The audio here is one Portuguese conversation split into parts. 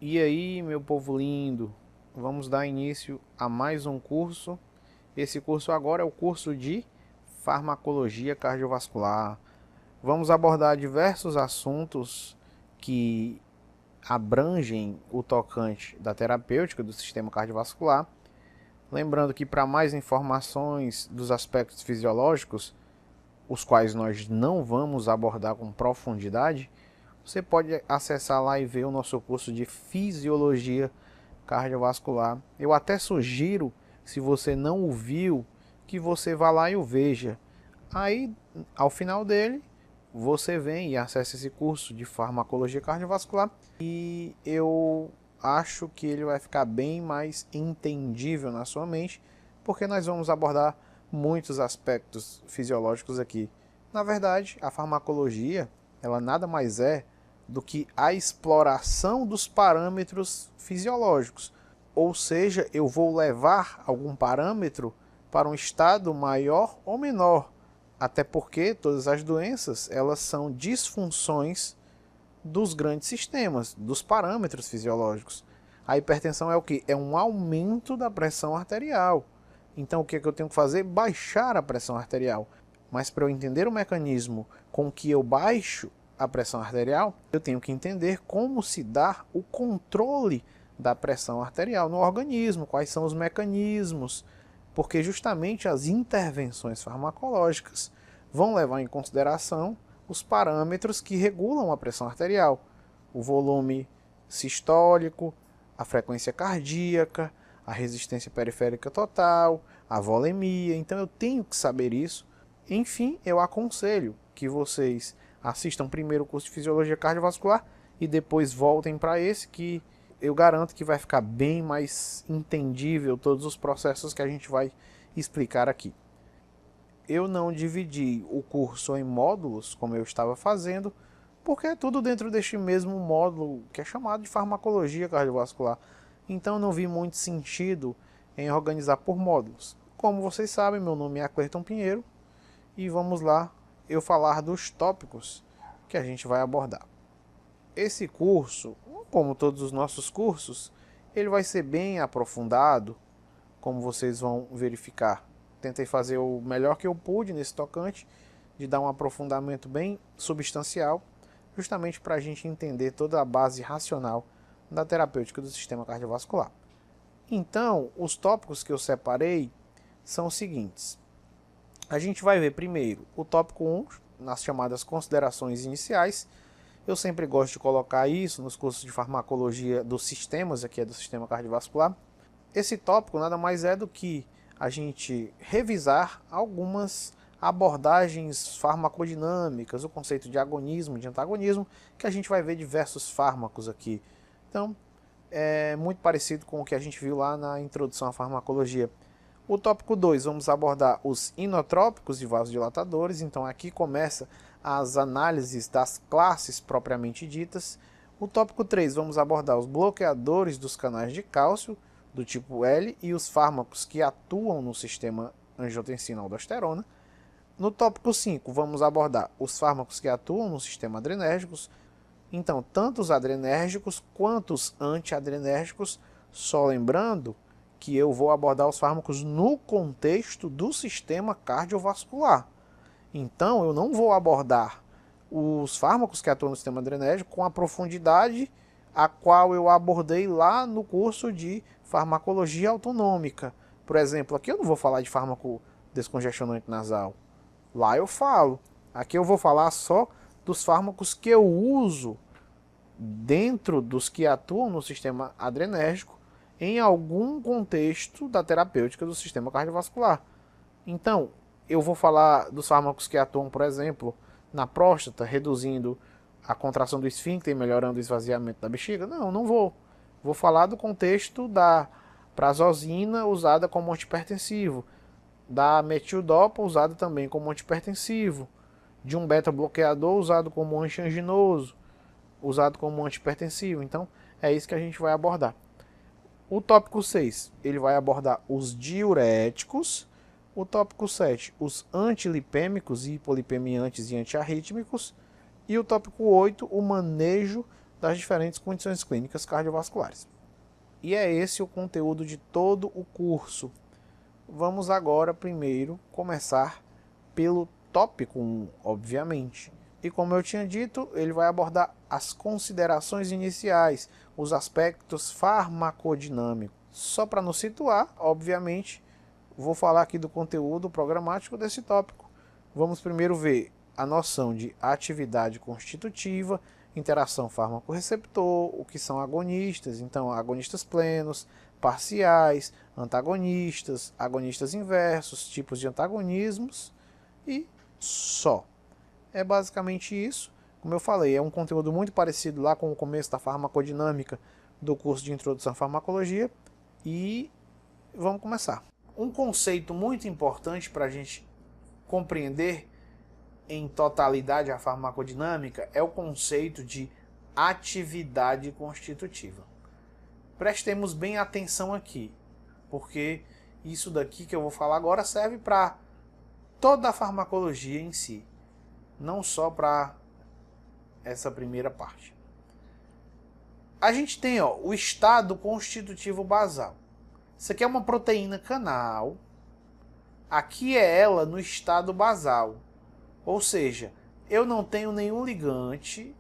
E aí, meu povo lindo, vamos dar início a mais um curso. Esse curso agora é o curso de farmacologia cardiovascular. Vamos abordar diversos assuntos que abrangem o tocante da terapêutica do sistema cardiovascular. Lembrando que para mais informações dos aspectos fisiológicos, os quais nós não vamos abordar com profundidade, você pode acessar lá e ver o nosso curso de Fisiologia Cardiovascular. Eu até sugiro, se você não o viu, que você vá lá e o veja. Aí, ao final dele, você vem e acessa esse curso de Farmacologia Cardiovascular e eu acho que ele vai ficar bem mais entendível na sua mente, porque nós vamos abordar muitos aspectos fisiológicos aqui. Na verdade, a farmacologia, ela nada mais é do que a exploração dos parâmetros fisiológicos. Ou seja, eu vou levar algum parâmetro para um estado maior ou menor, até porque todas as doenças, elas são disfunções dos grandes sistemas, dos parâmetros fisiológicos. A hipertensão é o que? É um aumento da pressão arterial. Então o que é que eu tenho que fazer? Baixar a pressão arterial. Mas para eu entender o mecanismo com que eu baixo a pressão arterial, eu tenho que entender como se dá o controle da pressão arterial no organismo, quais são os mecanismos, porque justamente as intervenções farmacológicas vão levar em consideração os parâmetros que regulam a pressão arterial, o volume sistólico, a frequência cardíaca, a resistência periférica total, a volemia. Então eu tenho que saber isso. Enfim, eu aconselho que vocês assistam primeiro o curso de Fisiologia Cardiovascular e depois voltem para esse, que eu garanto que vai ficar bem mais entendível todos os processos que a gente vai explicar aqui. Eu não dividi o curso em módulos, como eu estava fazendo, porque é tudo dentro deste mesmo módulo que é chamado de farmacologia cardiovascular. Então não vi muito sentido em organizar por módulos. Como vocês sabem, meu nome é Cleiton Pinheiro e vamos lá eu falar dos tópicos que a gente vai abordar. Esse curso, como todos os nossos cursos, ele vai ser bem aprofundado, como vocês vão verificar. Tentei fazer o melhor que eu pude nesse tocante, de dar um aprofundamento bem substancial, justamente para a gente entender toda a base racional da terapêutica do sistema cardiovascular. Então, os tópicos que eu separei são os seguintes. A gente vai ver primeiro o tópico 1, nas chamadas considerações iniciais. Eu sempre gosto de colocar isso nos cursos de farmacologia dos sistemas, aqui é do sistema cardiovascular. Esse tópico nada mais é do que a gente revisar algumas abordagens farmacodinâmicas, o conceito de agonismo, de antagonismo, que a gente vai ver diversos fármacos aqui. Então, é muito parecido com o que a gente viu lá na introdução à farmacologia. O tópico 2, vamos abordar os inotrópicos e vasodilatadores. Então aqui começa as análises das classes propriamente ditas. O tópico 3, vamos abordar os bloqueadores dos canais de cálcio, do tipo L, e os fármacos que atuam no sistema angiotensina-aldosterona. No tópico 5, vamos abordar os fármacos que atuam no sistema adrenérgico. Então, tanto os adrenérgicos quanto os antiadrenérgicos, só lembrando que eu vou abordar os fármacos no contexto do sistema cardiovascular. Então, eu não vou abordar os fármacos que atuam no sistema adrenérgico com a profundidade a qual eu abordei lá no curso de farmacologia autonômica. Por exemplo, aqui eu não vou falar de fármaco descongestionante nasal. Lá eu falo. Aqui eu vou falar só dos fármacos que eu uso dentro dos que atuam no sistema adrenérgico em algum contexto da terapêutica do sistema cardiovascular. Então, eu vou falar dos fármacos que atuam, por exemplo, na próstata, reduzindo a contração do esfíncter e melhorando o esvaziamento da bexiga? Não, não vou. Vou falar do contexto da prazosina usada como antihipertensivo, da metildopa usada também como antihipertensivo, de um beta-bloqueador usado como antianginoso, usado como antihipertensivo. Então, é isso que a gente vai abordar. O tópico 6, ele vai abordar os diuréticos. O tópico 7, os antilipêmicos, hipolipemiantes e antiarrítmicos. E o tópico 8, o manejo das diferentes condições clínicas cardiovasculares. E é esse o conteúdo de todo o curso. Vamos agora primeiro começar pelo tópico 1, obviamente. E como eu tinha dito, ele vai abordar as considerações iniciais, os aspectos farmacodinâmicos. Só para nos situar, obviamente, vou falar aqui do conteúdo programático desse tópico. Vamos primeiro ver a noção de atividade constitutiva, interação fármaco-receptor, o que são agonistas, então agonistas plenos, parciais, antagonistas, agonistas inversos, tipos de antagonismos e só. É basicamente isso. Como eu falei, é um conteúdo muito parecido lá com o começo da farmacodinâmica do curso de Introdução à Farmacologia. E vamos começar. Um conceito muito importante para a gente compreender em totalidade a farmacodinâmica é o conceito de atividade constitutiva. Prestemos bem atenção aqui, porque isso daqui que eu vou falar agora serve para toda a farmacologia em si, não só para essa primeira parte. A gente tem o estado constitutivo basal. Isso aqui é uma proteína canal. Aqui é ela no estado basal. Ou seja, eu não tenho nenhum ligante.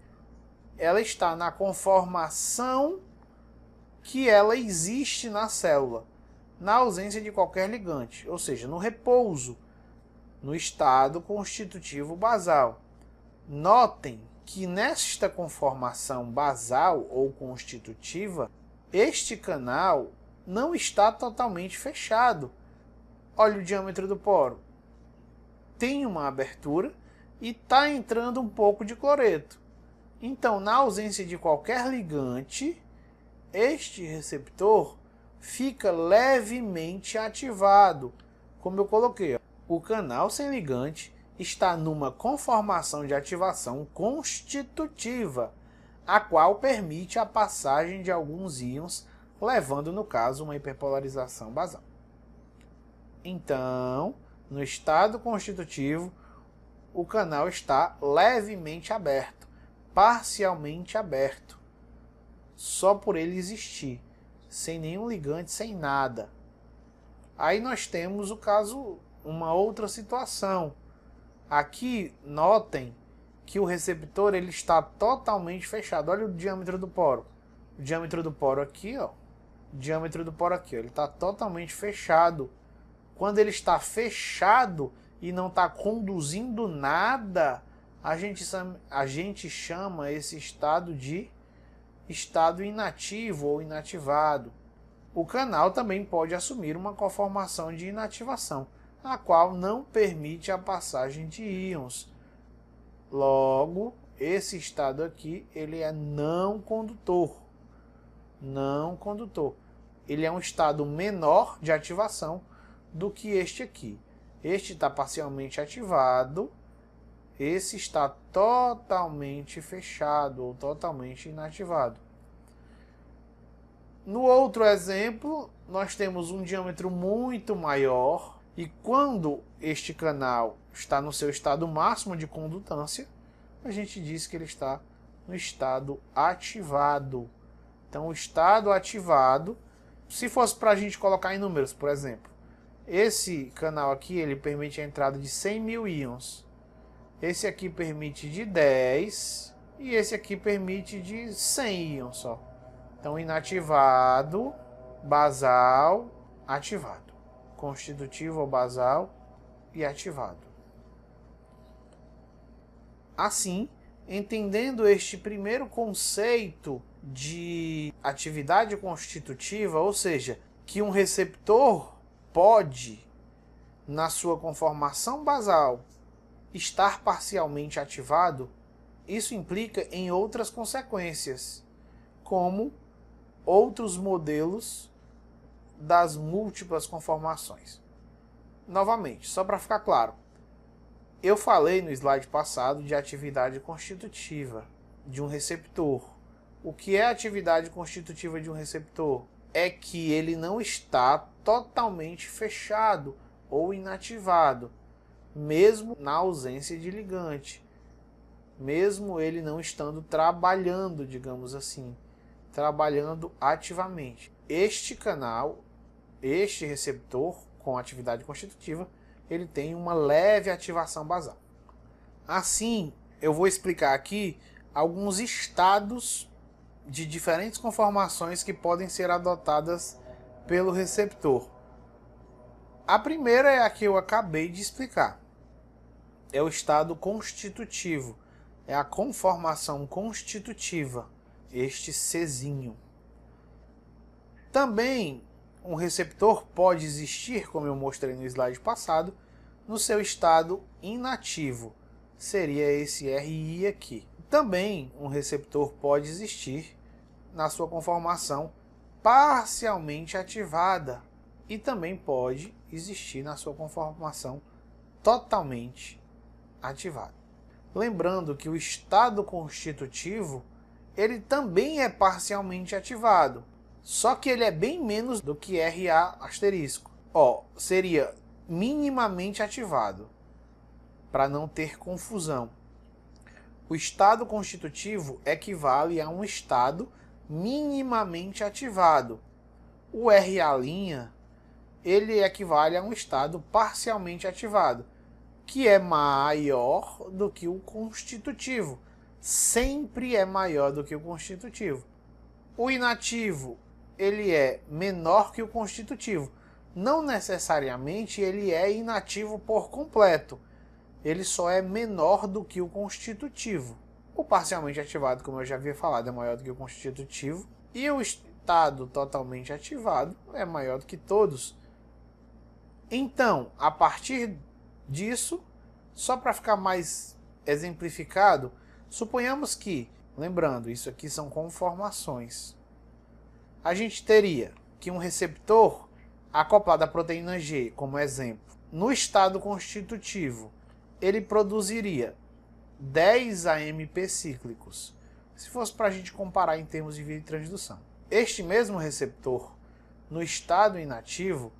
Ela está na conformação que ela existe na célula, na ausência de qualquer ligante. Ou seja, no repouso, no estado constitutivo basal. Notem que nesta conformação basal ou constitutiva, este canal não está totalmente fechado. Olha o diâmetro do poro. Tem uma abertura e está entrando um pouco de cloreto. Então, na ausência de qualquer ligante, este receptor fica levemente ativado. Como eu coloquei, o canal sem ligante está numa conformação de ativação constitutiva, a qual permite a passagem de alguns íons, levando, no caso, uma hiperpolarização basal. Então, no estado constitutivo, o canal está levemente aberto, parcialmente aberto, só por ele existir, sem nenhum ligante, sem nada. Aí nós temos o caso, uma outra situação. Aqui, notem que o receptor ele está totalmente fechado. Olha o diâmetro do poro. O diâmetro do poro aqui, ó. O diâmetro do poro aqui, ó, ele está totalmente fechado. Quando ele está fechado e não está conduzindo nada, a gente chama esse estado de estado inativo ou inativado. O canal também pode assumir uma conformação de inativação, a qual não permite a passagem de íons. Logo, esse estado aqui, ele é não condutor. Não condutor. Ele é um estado menor de ativação do que este aqui. Este está parcialmente ativado, esse está totalmente fechado ou totalmente inativado. No outro exemplo, nós temos um diâmetro muito maior e quando este canal está no seu estado máximo de condutância, a gente diz que ele está no estado ativado. Então, o estado ativado, se fosse para a gente colocar em números, por exemplo, esse canal aqui ele permite a entrada de 100 mil íons. Esse aqui permite de 10 e esse aqui permite de 100 íons só. Então, inativado, basal, ativado. Constitutivo ou basal e ativado. Assim, entendendo este primeiro conceito de atividade constitutiva, ou seja, que um receptor pode, na sua conformação basal, estar parcialmente ativado, isso implica em outras consequências, como outros modelos das múltiplas conformações. Novamente, só para ficar claro, eu falei no slide passado de atividade constitutiva de um receptor. O que é atividade constitutiva de um receptor? É que ele não está totalmente fechado ou inativado, mesmo na ausência de ligante. mesmo ele não estando trabalhando, digamos assim, trabalhando ativamente. Este canal, este receptor com atividade constitutiva, ele tem uma leve ativação basal. Assim, eu vou explicar aqui alguns estados de diferentes conformações que podem ser adotadas pelo receptor. A primeira é a que eu acabei de explicar. É o estado constitutivo, é a conformação constitutiva, este Czinho. Também um receptor pode existir, como eu mostrei no slide passado, no seu estado inativo, seria esse RI aqui. Também um receptor pode existir na sua conformação parcialmente ativada e também pode existir na sua conformação totalmente ativada. Lembrando que o estado constitutivo, ele também é parcialmente ativado, só que ele é bem menos do que RA asterisco. Seria minimamente ativado, para não ter confusão. O estado constitutivo equivale a um estado minimamente ativado. O RA', ele equivale a um estado parcialmente ativado, que é maior do que o constitutivo. Sempre é maior do que o constitutivo. O inativo, ele é menor que o constitutivo. Não necessariamente ele é inativo por completo. Ele só é menor do que o constitutivo. O parcialmente ativado, como eu já havia falado, é maior do que o constitutivo. E o estado totalmente ativado é maior do que todos. Então, a partir disso, só para ficar mais exemplificado, suponhamos que, lembrando, isso aqui são conformações, a gente teria que um receptor acoplado à proteína G, como exemplo, no estado constitutivo, ele produziria 10 AMP cíclicos, se fosse para a gente comparar em termos de via de transdução. Este mesmo receptor, no estado inativo,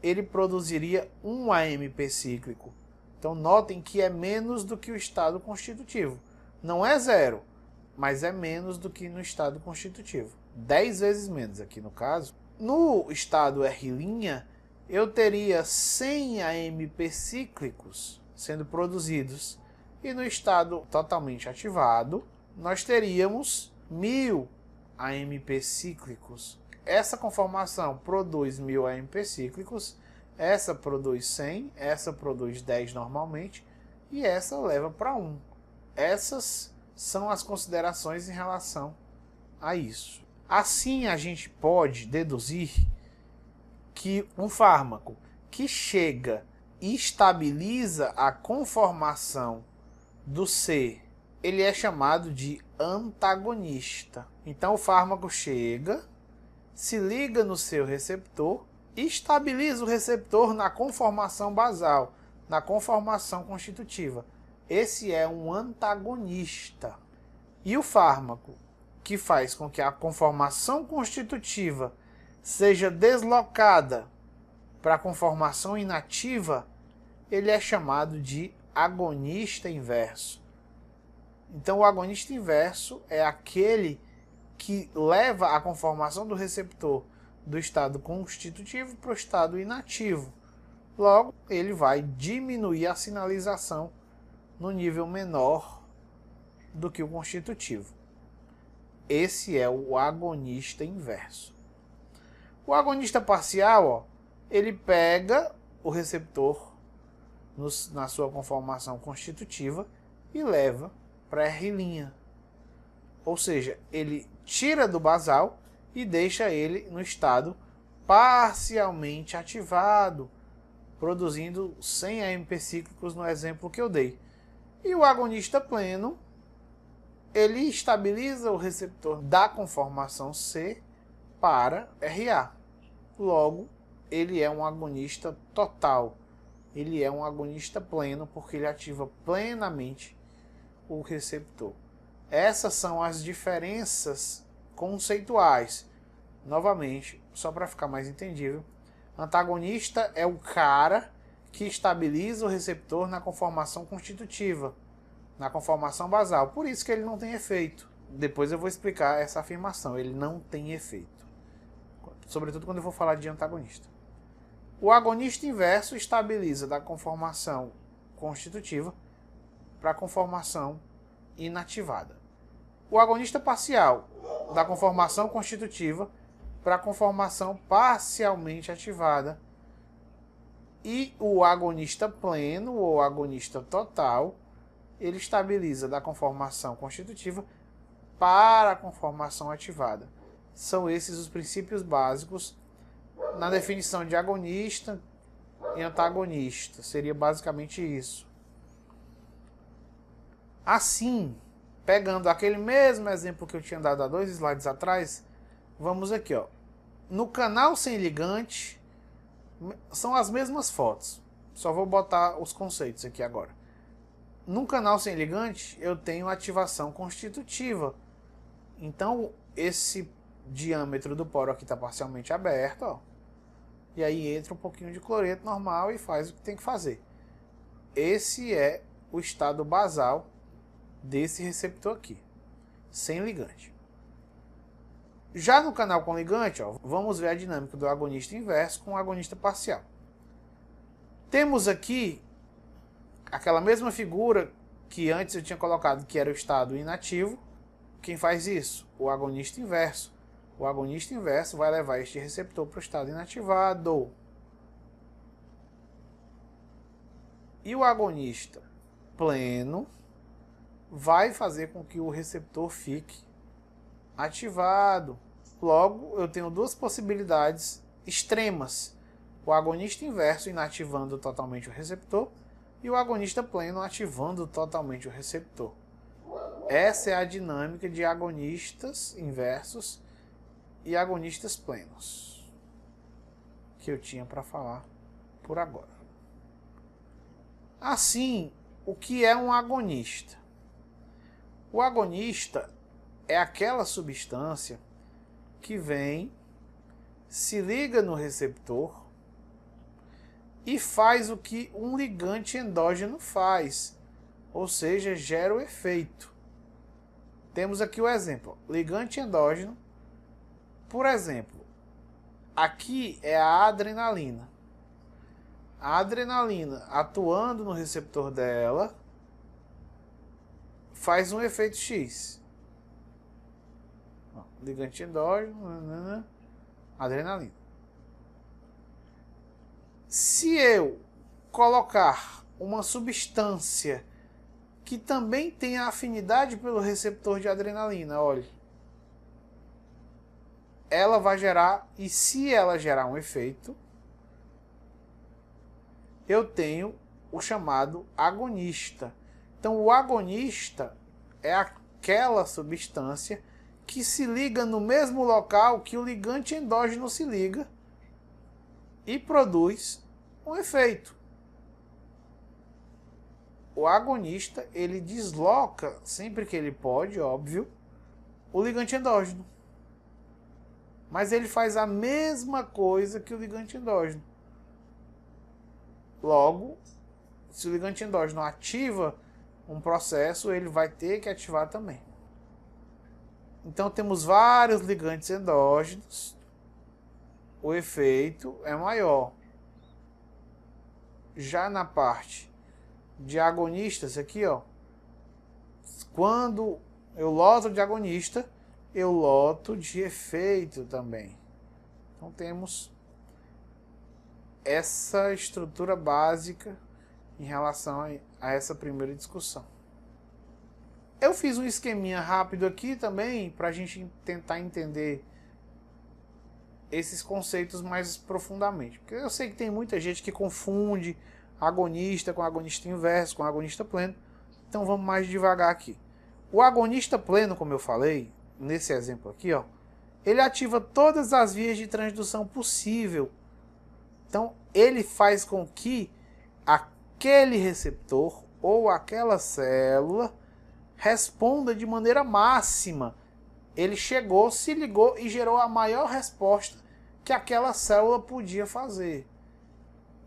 ele produziria 1 AMP cíclico. Então notem que é menos do que o estado constitutivo. Não é zero, mas é menos do que no estado constitutivo. 10 vezes menos aqui no caso. No estado R', eu teria 100 AMP cíclicos sendo produzidos. E no estado totalmente ativado, nós teríamos 1000 AMP cíclicos. Essa conformação produz 1000 AMP cíclicos, essa produz 100, essa produz 10 normalmente, e essa leva para 1. Essas são as considerações em relação a isso. Assim, a gente pode deduzir que um fármaco que chega e estabiliza a conformação do C, ele é chamado de antagonista. Então o fármaco chega, se liga no seu receptor e estabiliza o receptor na conformação basal, na conformação constitutiva. Esse é um antagonista. E o fármaco que faz com que a conformação constitutiva seja deslocada para a conformação inativa, ele é chamado de agonista inverso. Então o agonista inverso é aquele que leva a conformação do receptor do estado constitutivo para o estado inativo. Logo, ele vai diminuir a sinalização no nível menor do que o constitutivo. Esse é o agonista inverso. O agonista parcial, ele pega o receptor na sua conformação constitutiva e leva para R'. Ou seja, ele tira do basal e deixa ele no estado parcialmente ativado, produzindo 100 AMP cíclicos no exemplo que eu dei. E o agonista pleno, ele estabiliza o receptor da conformação C para RA. Logo, ele é um agonista total. Ele é um agonista pleno porque ele ativa plenamente o receptor. Essas são as diferenças conceituais. Novamente, só para ficar mais entendível, antagonista é o cara que estabiliza o receptor na conformação constitutiva, na conformação basal. Por isso que ele não tem efeito. Depois eu vou explicar essa afirmação. Ele não tem efeito. Sobretudo quando eu vou falar de antagonista. O agonista inverso estabiliza da conformação constitutiva para a conformação inativada. O agonista parcial da conformação constitutiva para a conformação parcialmente ativada. E o agonista pleno ou agonista total, ele estabiliza da conformação constitutiva para a conformação ativada. São esses os princípios básicos na definição de agonista e antagonista. Seria basicamente isso. Assim, pegando aquele mesmo exemplo que eu tinha dado há 2 slides atrás, vamos aqui, ó. No canal sem ligante, são as mesmas fotos. Só vou botar os conceitos aqui agora. No canal sem ligante, eu tenho ativação constitutiva. Então, esse diâmetro do poro aqui está parcialmente aberto, ó. E aí entra um pouquinho de cloreto normal e faz o que tem que fazer. Esse é o estado basal desse receptor aqui, sem ligante. Já no canal com ligante, ó, vamos ver a dinâmica do agonista inverso com o agonista parcial. Temos aqui aquela mesma figura que antes eu tinha colocado, que era o estado inativo. Quem faz isso? O agonista inverso. O agonista inverso vai levar este receptor para o estado inativado. E o agonista pleno vai fazer com que o receptor fique ativado. Logo, eu tenho 2 possibilidades extremas. O agonista inverso inativando totalmente o receptor e o agonista pleno ativando totalmente o receptor. Essa é a dinâmica de agonistas inversos e agonistas plenos que eu tinha para falar por agora. Assim, o que é um agonista? O agonista é aquela substância que vem, se liga no receptor e faz o que um ligante endógeno faz, ou seja, gera o efeito. Temos aqui o exemplo, ligante endógeno. Por exemplo, aqui é a adrenalina. A adrenalina atuando no receptor dela faz um efeito X. Ligante endógeno, adrenalina. Se eu colocar uma substância que também tem afinidade pelo receptor de adrenalina, olha, ela vai gerar, e se ela gerar um efeito, eu tenho o chamado agonista. Então, o agonista é aquela substância que se liga no mesmo local que o ligante endógeno se liga e produz um efeito. O agonista, ele desloca, sempre que ele pode, óbvio, o ligante endógeno. Mas ele faz a mesma coisa que o ligante endógeno. Logo, se o ligante endógeno ativa um processo, ele vai ter que ativar também. Então temos vários ligantes endógenos, o efeito é maior. Já na parte de agonistas aqui, ó, quando eu loto de agonista, eu loto de efeito também. Então temos essa estrutura básica em relação a essa primeira discussão. Eu fiz um esqueminha rápido aqui também para a gente tentar entender esses conceitos mais profundamente. Porque eu sei que tem muita gente que confunde agonista com agonista inverso, com agonista pleno. Então vamos mais devagar aqui. O agonista pleno, como eu falei, nesse exemplo aqui, ó, ele ativa todas as vias de transdução possível. Então ele faz com que aquele receptor ou aquela célula responda de maneira máxima. Ele chegou, se ligou e gerou a maior resposta que aquela célula podia fazer.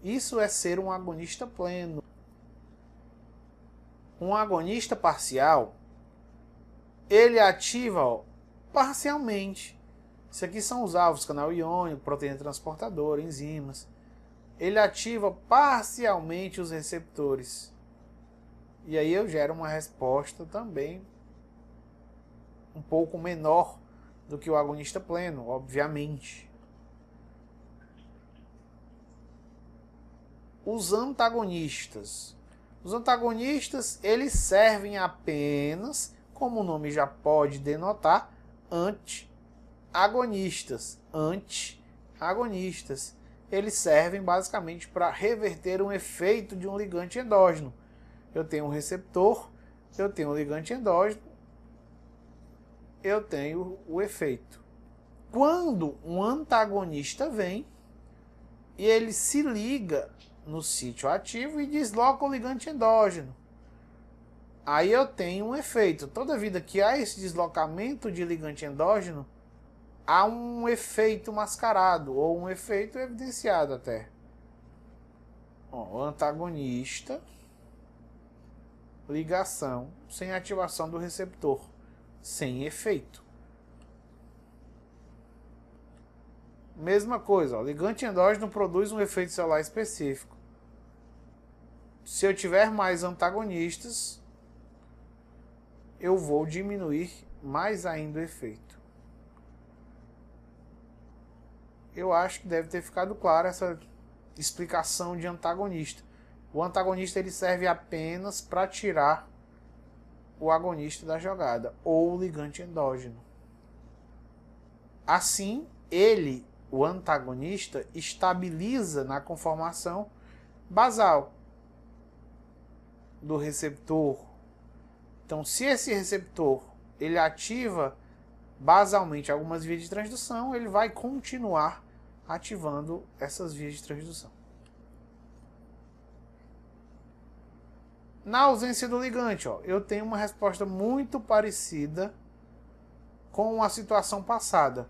Isso é ser um agonista pleno. Um agonista parcial, ele ativa, ó, parcialmente. Isso aqui são os alvos, canal iônico, proteína transportadora, enzimas. Ele ativa parcialmente os receptores. E aí eu gero uma resposta também um pouco menor do que o agonista pleno, obviamente. Os antagonistas. Os antagonistas, eles servem apenas, como o nome já pode denotar, anti-agonistas. Anti-agonistas. Eles servem basicamente para reverter um efeito de um ligante endógeno. Eu tenho um receptor, eu tenho um ligante endógeno, eu tenho o efeito. Quando um antagonista vem e ele se liga no sítio ativo e desloca o ligante endógeno, aí eu tenho um efeito. Toda vida que há esse deslocamento de ligante endógeno, há um efeito mascarado ou um efeito evidenciado até. O antagonista, ligação sem ativação do receptor, sem efeito. Mesma coisa, ó, ligante endógeno produz um efeito celular específico. Se eu tiver mais antagonistas, eu vou diminuir mais ainda o efeito. Eu acho que deve ter ficado clara essa explicação de antagonista. O antagonista ele serve apenas para tirar o agonista da jogada, ou o ligante endógeno. Assim, ele, o antagonista, estabiliza na conformação basal do receptor. Então, se esse receptor ele ativa basalmente algumas vias de transdução, ele vai continuar ativando essas vias de transdução. Na ausência do ligante, ó, eu tenho uma resposta muito parecida com a situação passada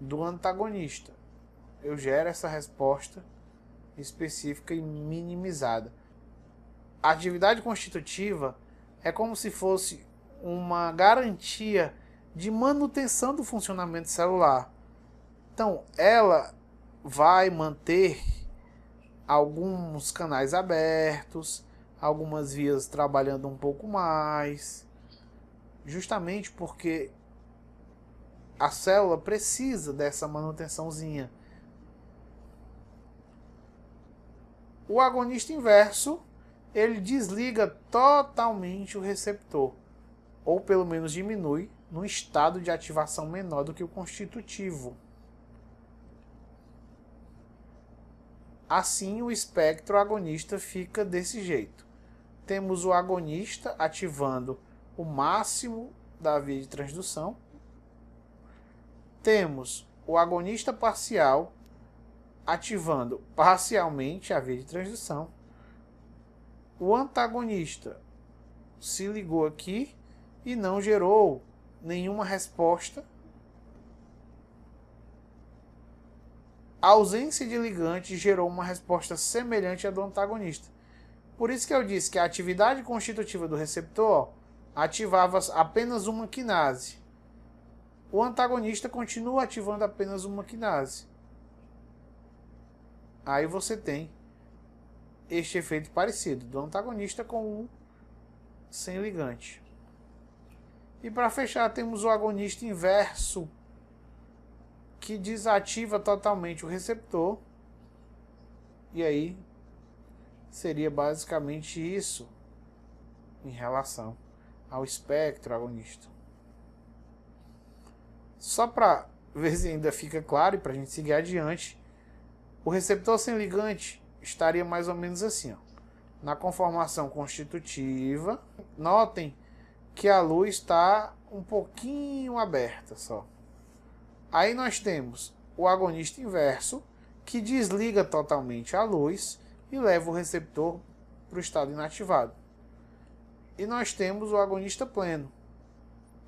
do antagonista. Eu gero essa resposta específica e minimizada. A atividade constitutiva é como se fosse uma garantia de manutenção do funcionamento celular. Então, ela vai manter alguns canais abertos, algumas vias trabalhando um pouco mais, justamente porque a célula precisa dessa manutençãozinha. O agonista inverso, ele desliga totalmente o receptor, ou pelo menos diminui num estado de ativação menor do que o constitutivo. Assim, o espectro agonista fica desse jeito. Temos o agonista ativando o máximo da via de transdução. Temos o agonista parcial ativando parcialmente a via de transdução. O antagonista se ligou aqui e não gerou nenhuma resposta. A ausência de ligante gerou uma resposta semelhante à do antagonista. Por isso que eu disse que a atividade constitutiva do receptor ativava apenas uma quinase. O antagonista continua ativando apenas uma quinase. Aí você tem este efeito parecido do antagonista com um sem ligante. E para fechar, temos o agonista inverso, que desativa totalmente o receptor. E aí seria basicamente isso em relação ao espectro agonista. Só para ver se ainda fica claro e para a gente seguir adiante, o receptor sem ligante estaria mais ou menos assim, ó, na conformação constitutiva. Notem que a luz está um pouquinho aberta só. Aí nós temos o agonista inverso, que desliga totalmente a luz e leva o receptor para o estado inativado. E nós temos o agonista pleno,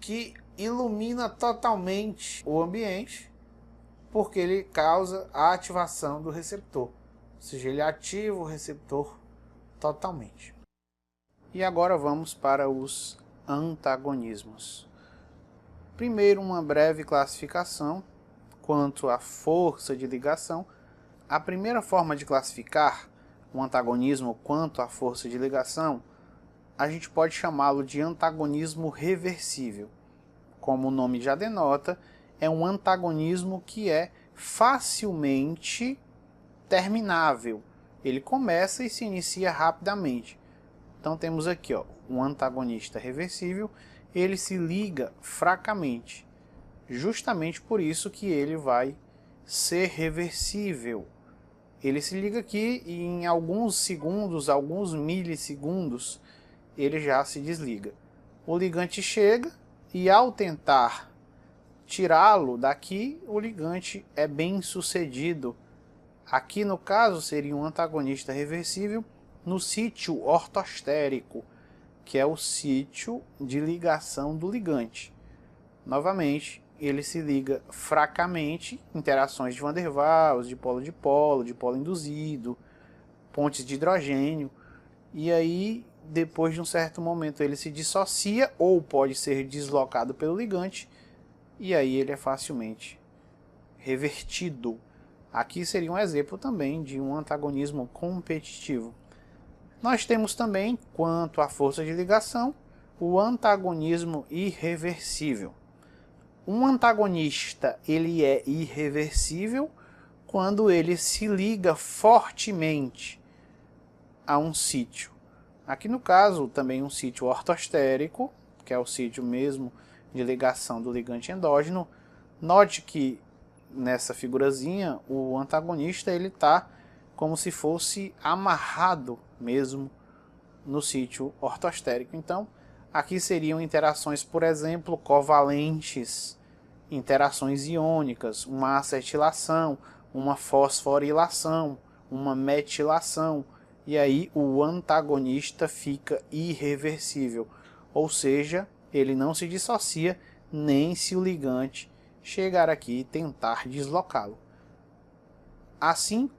que ilumina totalmente o ambiente, porque ele causa a ativação do receptor. Ou seja, ele ativa o receptor totalmente. E agora vamos para os antagonismos. Primeiro, uma breve classificação quanto à força de ligação. A primeira forma de classificar um antagonismo quanto à força de ligação, a gente pode chamá-lo de antagonismo reversível. Como o nome já denota, é um antagonismo que é facilmente terminável. Ele começa e se inicia rapidamente. Então temos aqui um antagonista reversível, ele se liga fracamente. Justamente por isso que ele vai ser reversível. Ele se liga aqui e em alguns segundos, alguns milissegundos, ele já se desliga. O ligante chega e ao tentar tirá-lo daqui, o ligante é bem sucedido. Aqui no caso seria um antagonista reversível no sítio ortostérico, que é o sítio de ligação do ligante. Novamente, ele se liga fracamente, interações de Van der Waals, de polo induzido, pontes de hidrogênio, e aí, depois de um certo momento, ele se dissocia ou pode ser deslocado pelo ligante, e aí ele é facilmente revertido. Aqui seria um exemplo também de um antagonismo competitivo. Nós temos também, quanto à força de ligação, o antagonismo irreversível. Um antagonista ele é irreversível quando ele se liga fortemente a um sítio. Aqui no caso, também um sítio ortostérico, que é o sítio mesmo de ligação do ligante endógeno. Note que nessa figurazinha o antagonista ele está como se fosse amarrado mesmo no sítio ortostérico. Então, aqui seriam interações, por exemplo, covalentes, interações iônicas, uma acetilação, uma fosforilação, uma metilação, e aí o antagonista fica irreversível, ou seja, ele não se dissocia nem se o ligante chegar aqui e tentar deslocá-lo. Assim,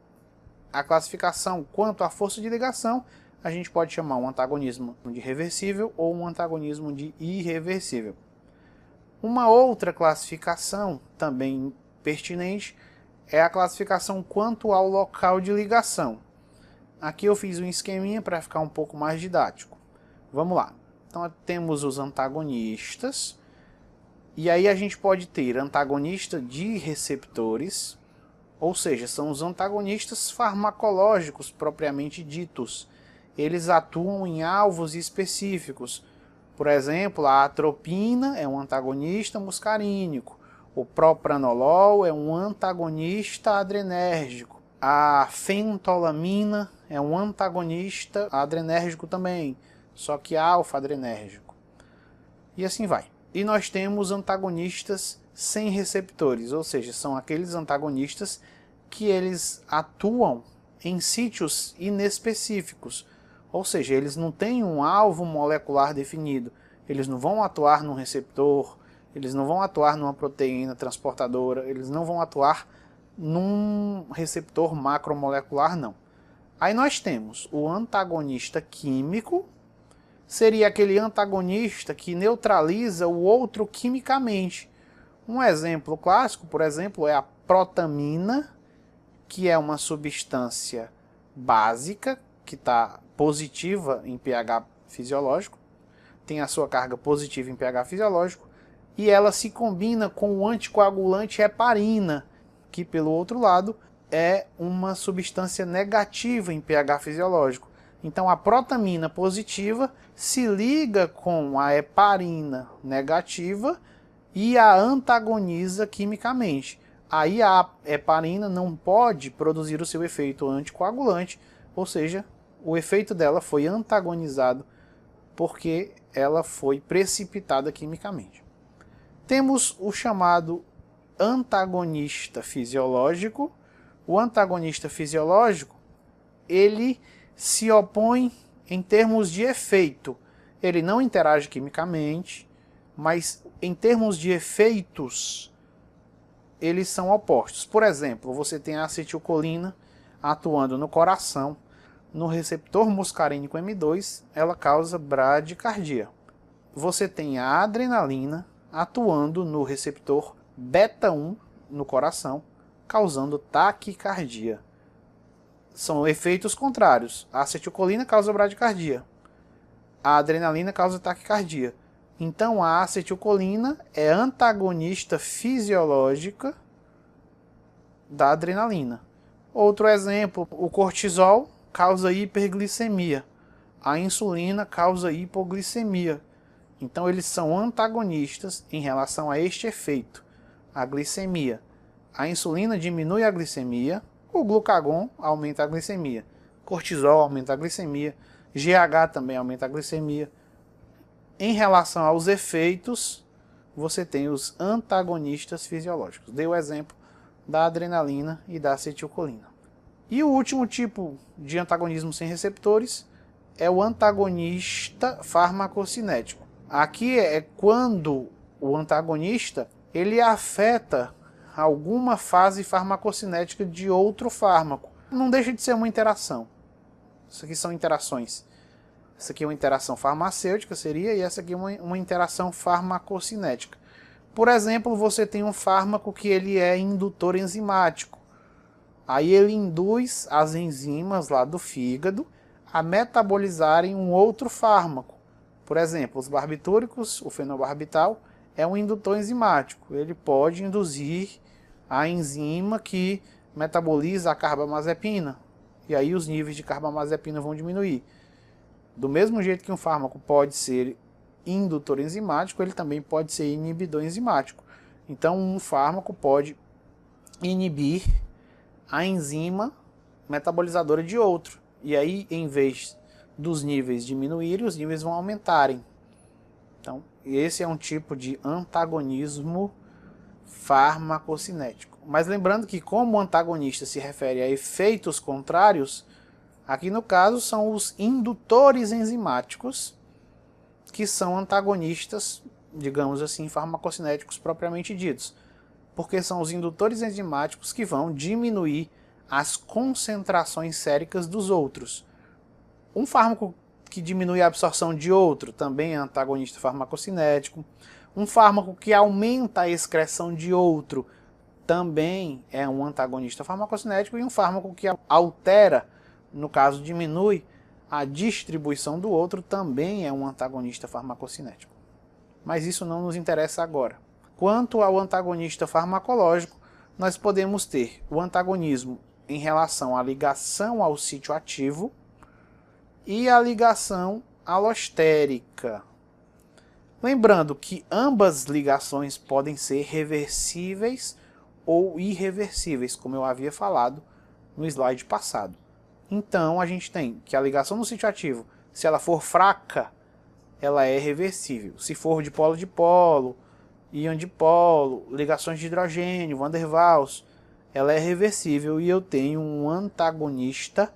a classificação quanto à força de ligação, a gente pode chamar um antagonismo de reversível ou um antagonismo de irreversível. Uma outra classificação também pertinente é a classificação quanto ao local de ligação. Aqui eu fiz um esqueminha para ficar um pouco mais didático. Vamos lá. Então temos os antagonistas, e aí a gente pode ter antagonista de receptores, ou seja, são os antagonistas farmacológicos propriamente ditos. Eles atuam em alvos específicos. Por exemplo, a atropina é um antagonista muscarínico. O propranolol é um antagonista adrenérgico. A fentolamina é um antagonista adrenérgico também, só que alfa-adrenérgico. E assim vai. E nós temos antagonistas sem receptores, ou seja, são aqueles antagonistas que eles atuam em sítios inespecíficos, ou seja, eles não têm um alvo molecular definido, eles não vão atuar num receptor, eles não vão atuar numa proteína transportadora, eles não vão atuar num receptor macromolecular, não. Aí nós temos o antagonista químico, seria aquele antagonista que neutraliza o outro quimicamente. Um exemplo clássico, por exemplo, é a protamina, que é uma substância básica, que está positiva em pH fisiológico, tem a sua carga positiva em pH fisiológico, e ela se combina com o anticoagulante heparina, que pelo outro lado é uma substância negativa em pH fisiológico. Então a protamina positiva se liga com a heparina negativa e a antagoniza quimicamente. Aí a heparina não pode produzir o seu efeito anticoagulante, ou seja, o efeito dela foi antagonizado porque ela foi precipitada quimicamente. Temos o chamado antagonista fisiológico. O antagonista fisiológico, ele se opõe em termos de efeito. Ele não interage quimicamente, mas em termos de efeitos, eles são opostos. Por exemplo, você tem a acetilcolina atuando no coração. no receptor muscarínico M2, ela causa bradicardia. Você tem a adrenalina atuando no receptor beta 1 no coração, causando taquicardia. São efeitos contrários. A acetilcolina causa bradicardia. A adrenalina causa taquicardia. Então a acetilcolina é antagonista fisiológica da adrenalina. Outro exemplo, o cortisol causa hiperglicemia. A insulina causa hipoglicemia. Então eles são antagonistas em relação a este efeito, a glicemia. A insulina diminui a glicemia, o glucagon aumenta a glicemia, cortisol aumenta a glicemia, GH também aumenta a glicemia. Em relação aos efeitos, você tem os antagonistas fisiológicos. Dei o exemplo da adrenalina e da acetilcolina. E o último tipo de antagonismo sem receptores é o antagonista farmacocinético. Aqui é quando o antagonista ele afeta alguma fase farmacocinética de outro fármaco. Não deixa de ser uma interação. Isso aqui são interações. Essa aqui é uma interação farmacêutica, seria, e essa aqui é uma interação farmacocinética. Por exemplo, você tem um fármaco que ele é indutor enzimático. Aí ele induz as enzimas lá do fígado a metabolizarem um outro fármaco. Por exemplo, os barbitúricos, o fenobarbital, é um indutor enzimático. Ele pode induzir a enzima que metaboliza a carbamazepina. E aí os níveis de carbamazepina vão diminuir. Do mesmo jeito que um fármaco pode ser indutor enzimático, ele também pode ser inibidor enzimático. Então um fármaco pode inibir a enzima metabolizadora de outro. E aí, em vez dos níveis diminuírem, os níveis vão aumentarem. Então, esse é um tipo de antagonismo farmacocinético. Mas lembrando que como o antagonista se refere a efeitos contrários, aqui no caso são os indutores enzimáticos, que são antagonistas, digamos assim, farmacocinéticos propriamente ditos. Porque são os indutores enzimáticos que vão diminuir as concentrações séricas dos outros. Um fármaco que diminui a absorção de outro também é antagonista farmacocinético. Um fármaco que aumenta a excreção de outro também é um antagonista farmacocinético. E um fármaco que altera, no caso diminui, a distribuição do outro também é um antagonista farmacocinético. Mas isso não nos interessa agora. Quanto ao antagonista farmacológico, nós podemos ter o antagonismo em relação à ligação ao sítio ativo e a ligação alostérica. Lembrando que ambas ligações podem ser reversíveis ou irreversíveis, como eu havia falado no slide passado. Então a gente tem que a ligação no sítio ativo, se ela for fraca, ela é reversível. Se for dipolo, íon dipolo, ligações de hidrogênio, van der Waals, ela é reversível e eu tenho um antagonista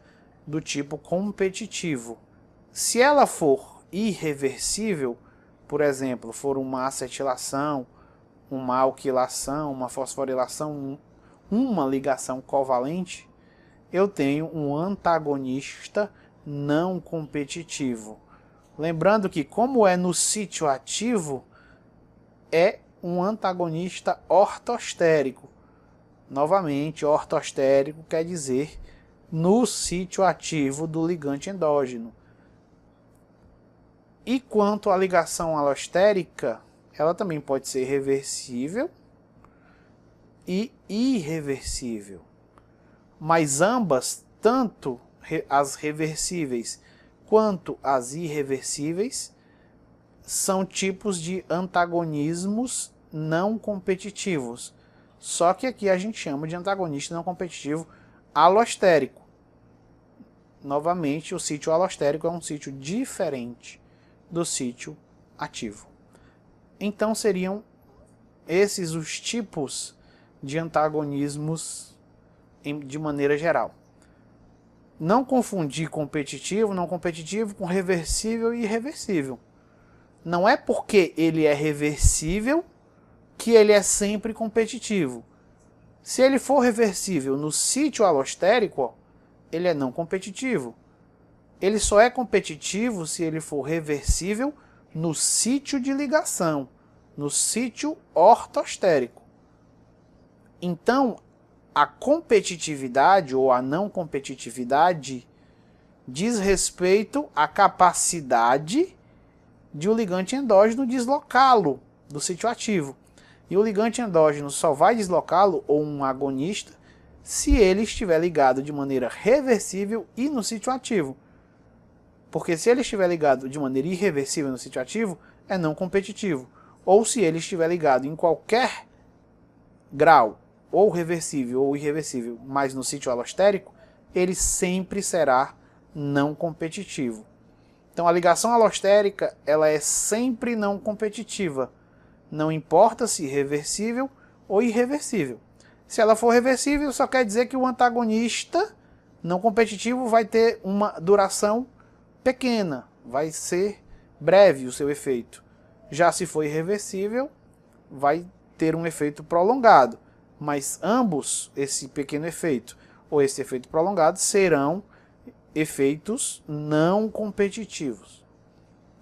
do tipo competitivo. Se ela for irreversível, por exemplo, for uma acetilação, uma alquilação, uma fosforilação, uma ligação covalente, eu tenho um antagonista não competitivo. Lembrando que, como é no sítio ativo, é um antagonista ortostérico. Novamente, ortostérico quer dizer no sítio ativo do ligante endógeno. E quanto à ligação alostérica, ela também pode ser reversível e irreversível. Mas ambas, tanto as reversíveis quanto as irreversíveis, são tipos de antagonismos não competitivos. Só que aqui a gente chama de antagonista não competitivo alostérico. Novamente, o sítio alostérico é um sítio diferente do sítio ativo. Então seriam esses os tipos de antagonismos de maneira geral. Não confundir competitivo, não competitivo com reversível e irreversível. Não é porque ele é reversível que ele é sempre competitivo. Se ele for reversível no sítio alostérico, ele é não competitivo. Ele só é competitivo se ele for reversível no sítio de ligação, no sítio ortostérico. Então, a competitividade ou a não competitividade diz respeito à capacidade de o ligante endógeno deslocá-lo do sítio ativo. E o ligante endógeno só vai deslocá-lo, ou um agonista, se ele estiver ligado de maneira reversível e no sítio ativo. Porque se ele estiver ligado de maneira irreversível no sítio ativo, é não competitivo. Ou se ele estiver ligado em qualquer grau, ou reversível ou irreversível, mas no sítio alostérico, ele sempre será não competitivo. Então a ligação alostérica ela é sempre não competitiva. Não importa se reversível ou irreversível. Se ela for reversível, só quer dizer que o antagonista não competitivo vai ter uma duração pequena, vai ser breve o seu efeito. Já se for irreversível, vai ter um efeito prolongado. Mas ambos, esse pequeno efeito ou esse efeito prolongado, serão efeitos não competitivos.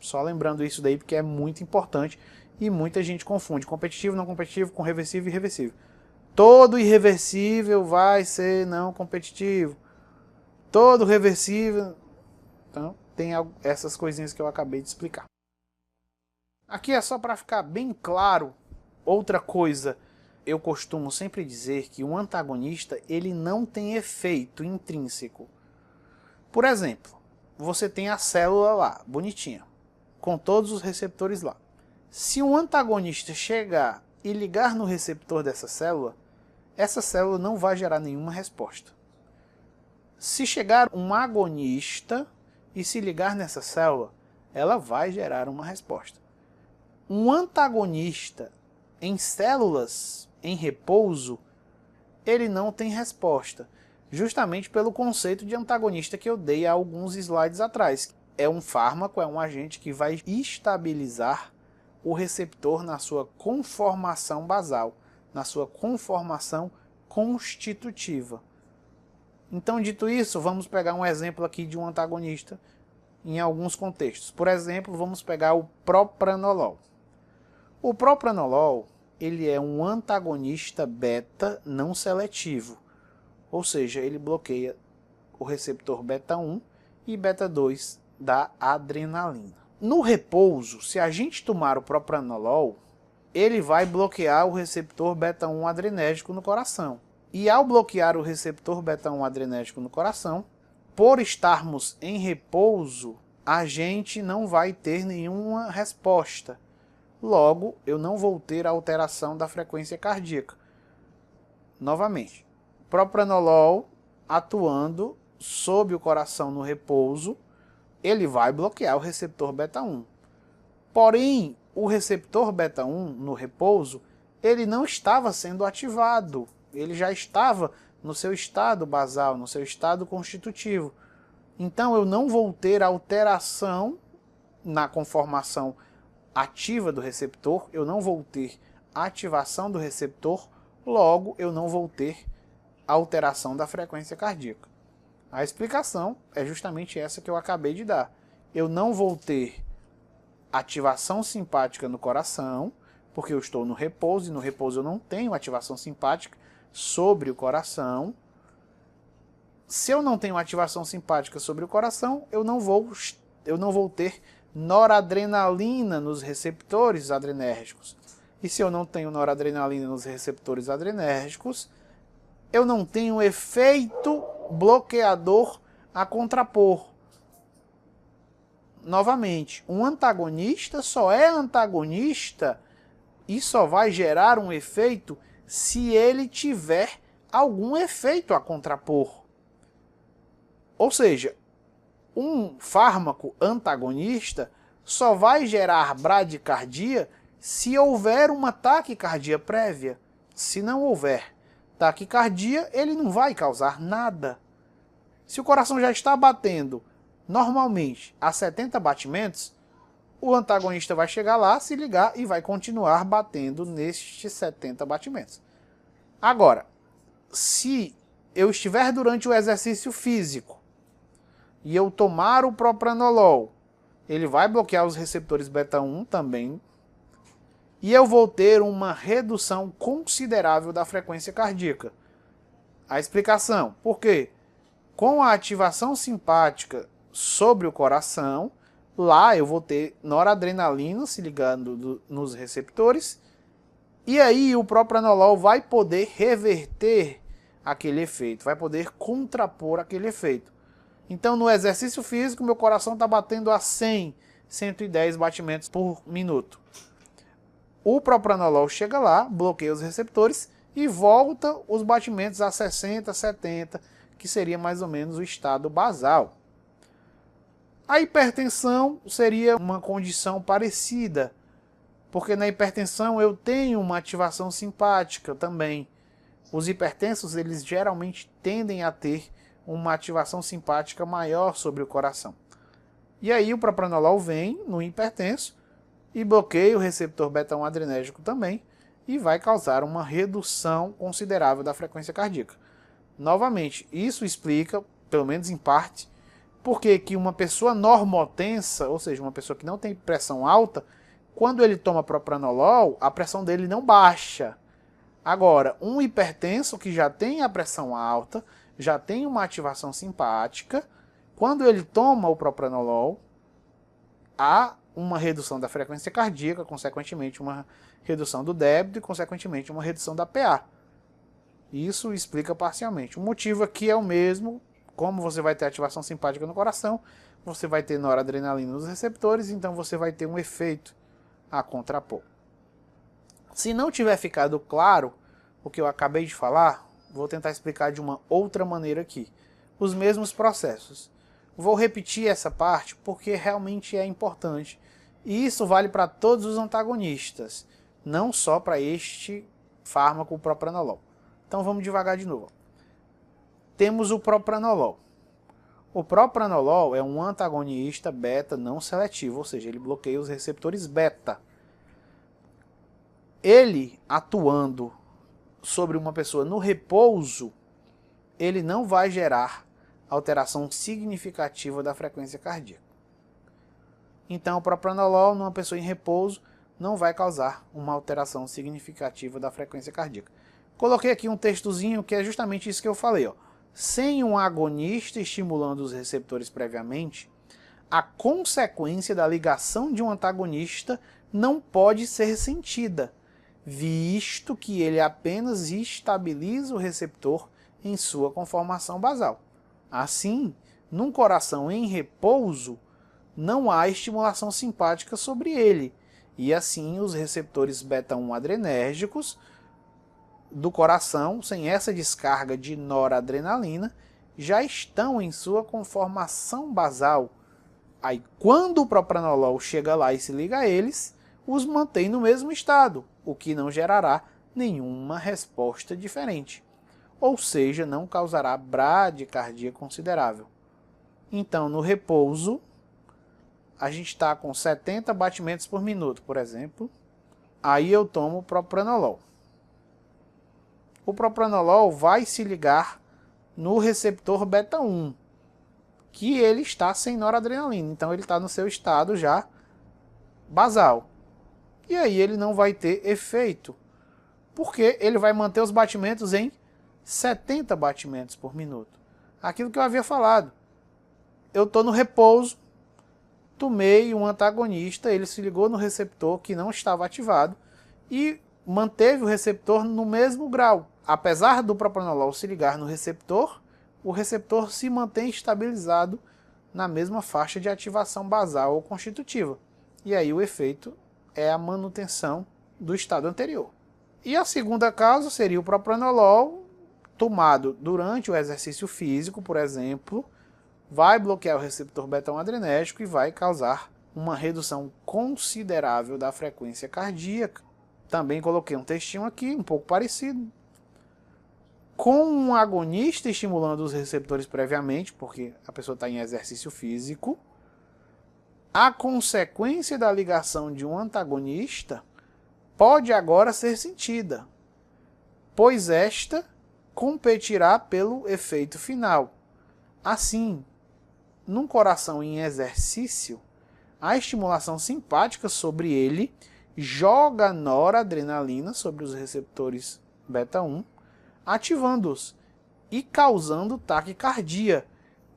Só lembrando isso daí porque é muito importante e muita gente confunde competitivo, não competitivo com reversível e irreversível. Todo irreversível vai ser não competitivo. Todo reversível... Então, tem essas coisinhas que eu acabei de explicar. Aqui é só para ficar bem claro outra coisa. Eu costumo sempre dizer que um antagonista ele não tem efeito intrínseco. Por exemplo, você tem a célula lá, bonitinha, com todos os receptores lá. Se um antagonista chegar e ligar no receptor dessa célula, essa célula não vai gerar nenhuma resposta. Se chegar um agonista e se ligar nessa célula, ela vai gerar uma resposta. Um antagonista em células em repouso, ele não tem resposta, justamente pelo conceito de antagonista que eu dei há alguns slides atrás. É um fármaco, é um agente que vai estabilizar o receptor na sua conformação basal, na sua conformação constitutiva. Então, dito isso, vamos pegar um exemplo aqui de um antagonista em alguns contextos. Por exemplo, vamos pegar o propranolol. O propranolol ele é um antagonista beta não seletivo, ou seja, ele bloqueia o receptor beta 1 e beta 2 da adrenalina. No repouso, se a gente tomar o propranolol, ele vai bloquear o receptor beta 1 adrenérgico no coração. E ao bloquear o receptor beta 1 adrenérgico no coração, por estarmos em repouso, a gente não vai ter nenhuma resposta. Logo, eu não vou ter alteração da frequência cardíaca. Novamente, propranolol atuando sob o coração no repouso, ele vai bloquear o receptor beta 1. Porém, o receptor beta 1 no repouso, ele não estava sendo ativado. Ele já estava no seu estado basal, no seu estado constitutivo. Então, eu não vou ter alteração na conformação ativa do receptor, eu não vou ter ativação do receptor, logo eu não vou ter alteração da frequência cardíaca. A explicação é justamente essa que eu acabei de dar. Eu não vou ter ativação simpática no coração, porque eu estou no repouso, e no repouso eu não tenho ativação simpática sobre o coração. Se eu não tenho ativação simpática sobre o coração, eu não vou ter noradrenalina nos receptores adrenérgicos. E se eu não tenho noradrenalina nos receptores adrenérgicos, eu não tenho efeito bloqueador a contrapor. Novamente, um antagonista só é antagonista e só vai gerar um efeito se ele tiver algum efeito a contrapor. Ou seja, um fármaco antagonista só vai gerar bradicardia se houver uma taquicardia prévia. Se não houver taquicardia, ele não vai causar nada. Se o coração já está batendo normalmente a 70 batimentos, o antagonista vai chegar lá, se ligar e vai continuar batendo nestes 70 batimentos. Agora, se eu estiver durante o exercício físico e eu tomar o propranolol, ele vai bloquear os receptores beta 1 também, e eu vou ter uma redução considerável da frequência cardíaca. A explicação, por quê? Com a ativação simpática sobre o coração, lá eu vou ter noradrenalina se ligando nos receptores, e aí o propranolol vai poder reverter aquele efeito, vai poder contrapor aquele efeito. Então no exercício físico meu coração está batendo a 100, 110 batimentos por minuto. O propranolol chega lá, bloqueia os receptores e volta os batimentos a 60, 70, que seria mais ou menos o estado basal. A hipertensão seria uma condição parecida, porque na hipertensão eu tenho uma ativação simpática também. Os hipertensos, eles geralmente tendem a ter uma ativação simpática maior sobre o coração. E aí o propranolol vem no hipertenso e bloqueia o receptor beta-1 adrenérgico também e vai causar uma redução considerável da frequência cardíaca. Novamente, isso explica, pelo menos em parte, porque que uma pessoa normotensa, ou seja, uma pessoa que não tem pressão alta, quando ele toma propranolol, a pressão dele não baixa. Agora, um hipertenso que já tem a pressão alta, já tem uma ativação simpática, quando ele toma o propranolol, há uma redução da frequência cardíaca, consequentemente uma redução do débito e consequentemente uma redução da PA. Isso explica parcialmente. O motivo aqui é o mesmo, como você vai ter ativação simpática no coração, você vai ter noradrenalina nos receptores, então você vai ter um efeito a contrapor. Se não tiver ficado claro o que eu acabei de falar, vou tentar explicar de uma outra maneira aqui. Os mesmos processos. Vou repetir essa parte porque realmente é importante. E isso vale para todos os antagonistas, não só para este fármaco, o propranolol. Então vamos devagar de novo. Temos o propranolol. O propranolol é um antagonista beta não seletivo, ou seja, ele bloqueia os receptores beta. Ele atuando sobre uma pessoa no repouso, ele não vai gerar alteração significativa da frequência cardíaca. Então o propranolol numa pessoa em repouso não vai causar uma alteração significativa da frequência cardíaca. Coloquei aqui um textozinho que é justamente isso que eu falei, ó. Sem um agonista estimulando os receptores previamente, a consequência da ligação de um antagonista não pode ser sentida, visto que ele apenas estabiliza o receptor em sua conformação basal. Assim, num coração em repouso, não há estimulação simpática sobre ele, e assim os receptores beta-1 adrenérgicos do coração, sem essa descarga de noradrenalina, já estão em sua conformação basal. Aí, quando o propranolol chega lá e se liga a eles, os mantém no mesmo estado, o que não gerará nenhuma resposta diferente. Ou seja, não causará bradicardia considerável. Então, no repouso, a gente está com 70 batimentos por minuto, por exemplo. Aí eu tomo propranolol. O propranolol vai se ligar no receptor beta-1, que ele está sem noradrenalina, então ele está no seu estado já basal. E aí ele não vai ter efeito, porque ele vai manter os batimentos em 70 batimentos por minuto. Aquilo que eu havia falado. Eu estou no repouso, tomei um antagonista, ele se ligou no receptor que não estava ativado e manteve o receptor no mesmo grau. Apesar do propranolol se ligar no receptor, o receptor se mantém estabilizado na mesma faixa de ativação basal ou constitutiva. E aí o efeito é a manutenção do estado anterior. E a segunda causa seria o propranolol tomado durante o exercício físico, por exemplo, vai bloquear o receptor beta-1 adrenérgico e vai causar uma redução considerável da frequência cardíaca. Também coloquei um textinho aqui, um pouco parecido. Com um agonista estimulando os receptores previamente, porque a pessoa está em exercício físico, a consequência da ligação de um antagonista pode agora ser sentida, pois esta competirá pelo efeito final. Assim, num coração em exercício, a estimulação simpática sobre ele joga noradrenalina sobre os receptores beta 1, ativando-os e causando taquicardia.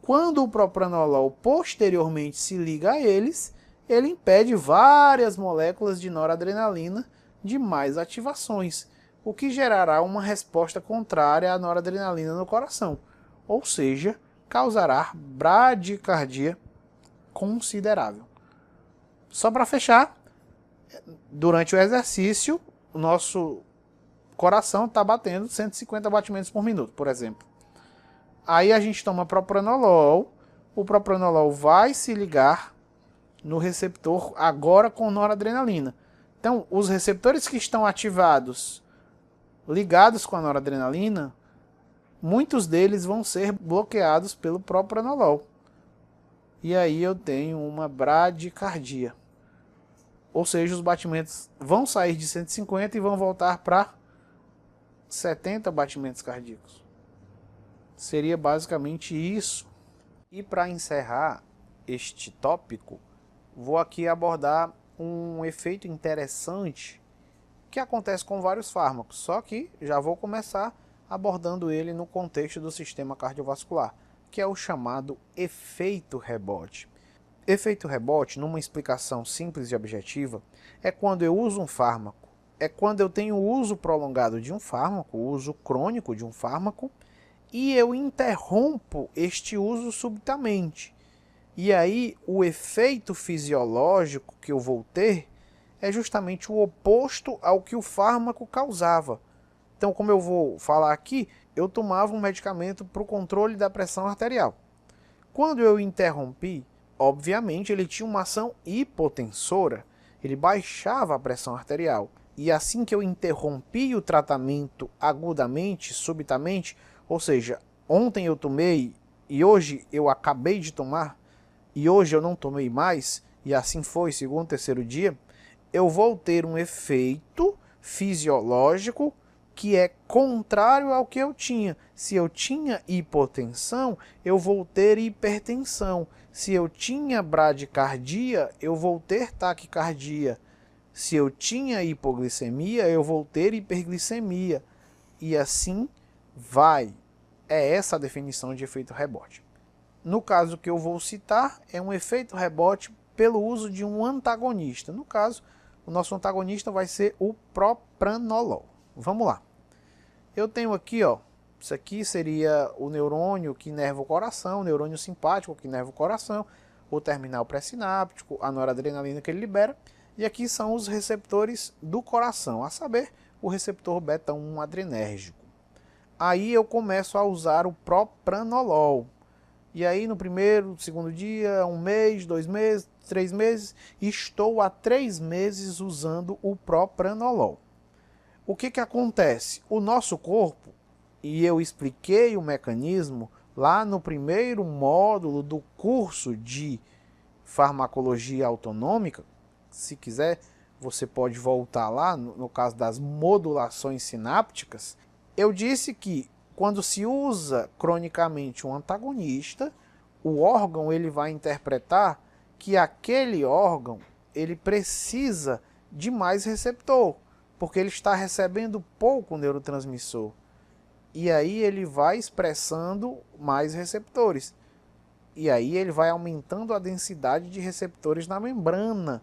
Quando o propranolol posteriormente se liga a eles, ele impede várias moléculas de noradrenalina de mais ativações, o que gerará uma resposta contrária à noradrenalina no coração, ou seja, causará bradicardia considerável. Só para fechar, durante o exercício, o nosso coração está batendo 150 batimentos por minuto, por exemplo. Aí a gente toma propranolol, o propranolol vai se ligar no receptor agora com noradrenalina. Então, os receptores que estão ativados, ligados com a noradrenalina, muitos deles vão ser bloqueados pelo propranolol. E aí eu tenho uma bradicardia. Ou seja, os batimentos vão sair de 150 e vão voltar para 70 batimentos cardíacos. Seria basicamente isso. E para encerrar este tópico, vou aqui abordar um efeito interessante que acontece com vários fármacos, só que já vou começar abordando ele no contexto do sistema cardiovascular, que é o chamado efeito rebote. Efeito rebote, numa explicação simples e objetiva, é quando eu uso um fármaco, é quando eu tenho uso prolongado de um fármaco, uso crônico de um fármaco, e eu interrompo este uso subitamente. E aí o efeito fisiológico que eu vou ter é justamente o oposto ao que o fármaco causava. Então, como eu vou falar aqui, eu tomava um medicamento para o controle da pressão arterial. Quando eu interrompi, obviamente ele tinha uma ação hipotensora, ele baixava a pressão arterial. E assim que eu interrompi o tratamento agudamente, subitamente, ou seja, ontem eu tomei e hoje eu acabei de tomar, e hoje eu não tomei mais, e assim foi, segundo, terceiro dia, eu vou ter um efeito fisiológico que é contrário ao que eu tinha. Se eu tinha hipotensão, eu vou ter hipertensão. Se eu tinha bradicardia, eu vou ter taquicardia. Se eu tinha hipoglicemia, eu vou ter hiperglicemia. E assim vai. É essa a definição de efeito rebote. No caso que eu vou citar, é um efeito rebote pelo uso de um antagonista. No caso, o nosso antagonista vai ser o propranolol. Vamos lá. Eu tenho aqui, ó, isso aqui seria o neurônio que inerva o coração, o neurônio simpático que inerva o coração, o terminal pré-sináptico, a noradrenalina que ele libera, e aqui são os receptores do coração, a saber, o receptor beta 1 adrenérgico. Aí eu começo a usar o propranolol. E aí no primeiro, segundo dia, 1 mês, 2 meses, 3 meses, estou há 3 meses usando o propranolol. O que acontece? O nosso corpo, e eu expliquei o mecanismo lá no primeiro módulo do curso de farmacologia autonômica, se quiser você pode voltar lá, no caso das modulações sinápticas, eu disse que quando se usa cronicamente um antagonista, o órgão ele vai interpretar que aquele órgão ele precisa de mais receptor, porque ele está recebendo pouco neurotransmissor. E aí ele vai expressando mais receptores. E aí ele vai aumentando a densidade de receptores na membrana,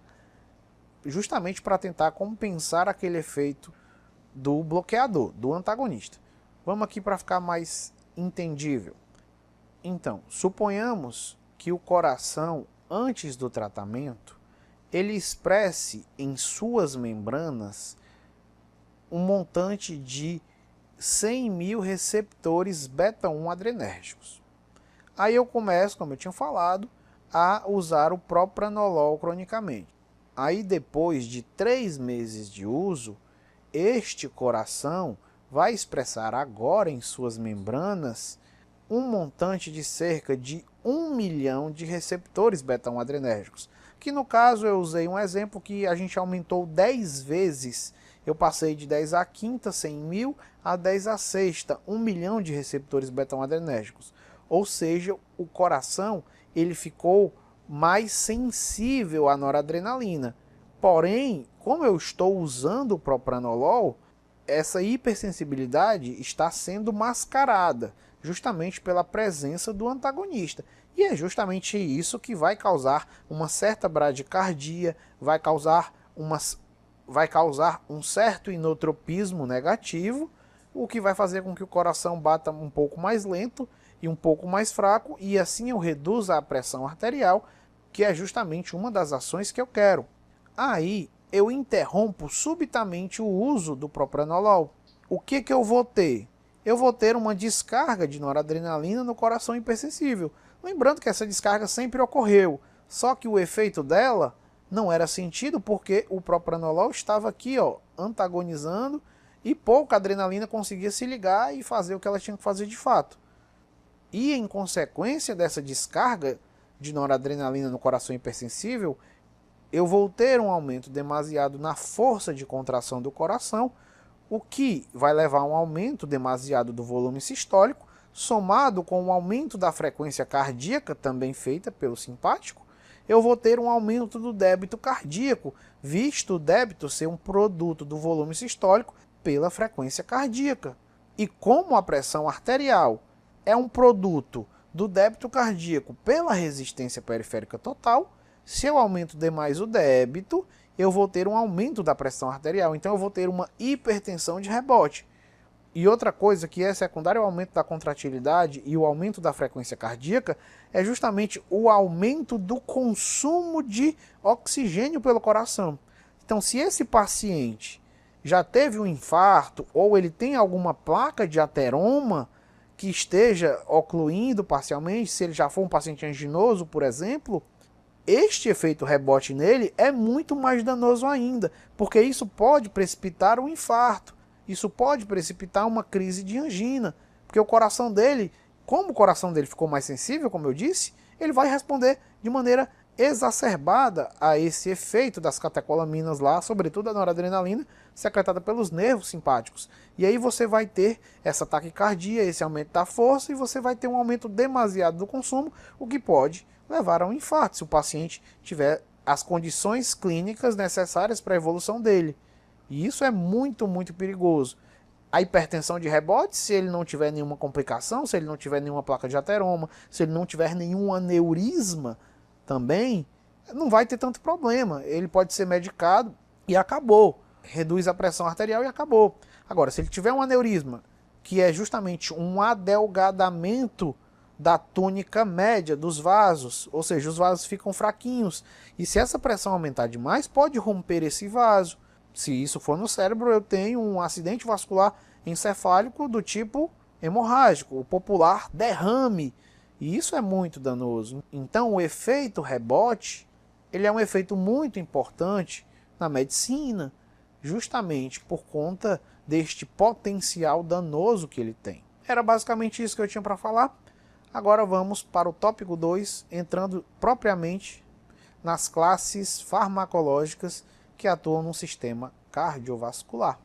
justamente para tentar compensar aquele efeito do bloqueador, do antagonista. Vamos aqui para ficar mais entendível. Então, suponhamos que o coração, antes do tratamento, ele expresse em suas membranas um montante de 100 mil receptores beta 1 adrenérgicos. Aí eu começo, como eu tinha falado, a usar o propranolol cronicamente. Aí depois de 3 meses de uso, este coração vai expressar agora em suas membranas um montante de cerca de 1 milhão de receptores beta 1 adrenérgicos. Que no caso eu usei um exemplo que a gente aumentou 10 vezes. Eu passei de 10 à quinta, 100 mil, a 10 à sexta, 1 milhão de receptores beta 1 adrenérgicos. Ou seja, o coração ele ficou mais sensível à noradrenalina. Porém, como eu estou usando o propranolol, essa hipersensibilidade está sendo mascarada, justamente pela presença do antagonista. E é justamente isso que vai causar uma certa bradicardia, vai causar um certo inotropismo negativo, o que vai fazer com que o coração bata um pouco mais lento e um pouco mais fraco, e assim eu reduzo a pressão arterial, que é justamente uma das ações que eu quero. Aí eu interrompo subitamente o uso do propranolol. O que eu vou ter? Eu vou ter uma descarga de noradrenalina no coração hipersensível. Lembrando que essa descarga sempre ocorreu, só que o efeito dela não era sentido porque o propranolol estava aqui, antagonizando, e pouca adrenalina conseguia se ligar e fazer o que ela tinha que fazer de fato. E em consequência dessa descarga de noradrenalina no coração hipersensível, eu vou ter um aumento demasiado na força de contração do coração, o que vai levar a um aumento demasiado do volume sistólico, somado com um aumento da frequência cardíaca, também feita pelo simpático, eu vou ter um aumento do débito cardíaco, visto o débito ser um produto do volume sistólico pela frequência cardíaca. E como a pressão arterial é um produto do débito cardíaco pela resistência periférica total, se eu aumento demais o débito, eu vou ter um aumento da pressão arterial, então eu vou ter uma hipertensão de rebote. E outra coisa que é secundária ao aumento da contratilidade e o aumento da frequência cardíaca é justamente o aumento do consumo de oxigênio pelo coração. Então, se esse paciente já teve um infarto ou ele tem alguma placa de ateroma que esteja ocluindo parcialmente, se ele já for um paciente anginoso, por exemplo, este efeito rebote nele é muito mais danoso ainda, porque isso pode precipitar um infarto, isso pode precipitar uma crise de angina, porque o coração dele, como o coração dele ficou mais sensível, como eu disse, ele vai responder de maneira exacerbada a esse efeito das catecolaminas lá, sobretudo a noradrenalina, secretada pelos nervos simpáticos. E aí você vai ter essa taquicardia, esse aumento da força, e você vai ter um aumento demasiado do consumo, o que pode levar a um infarto, se o paciente tiver as condições clínicas necessárias para a evolução dele. E isso é muito, muito perigoso. A hipertensão de rebote, se ele não tiver nenhuma complicação, se ele não tiver nenhuma placa de ateroma, se ele não tiver nenhum aneurisma também, não vai ter tanto problema. Ele pode ser medicado e acabou. Reduz a pressão arterial e acabou. Agora, se ele tiver um aneurisma, que é justamente um adelgadamento da túnica média dos vasos, ou seja, os vasos ficam fraquinhos, e se essa pressão aumentar demais, pode romper esse vaso. Se isso for no cérebro, eu tenho um acidente vascular encefálico do tipo hemorrágico, o popular derrame, e isso é muito danoso. Então o efeito rebote, ele é um efeito muito importante na medicina, justamente por conta deste potencial danoso que ele tem. Era basicamente isso que eu tinha para falar. Agora vamos para o tópico 2, entrando propriamente nas classes farmacológicas que atuam no sistema cardiovascular.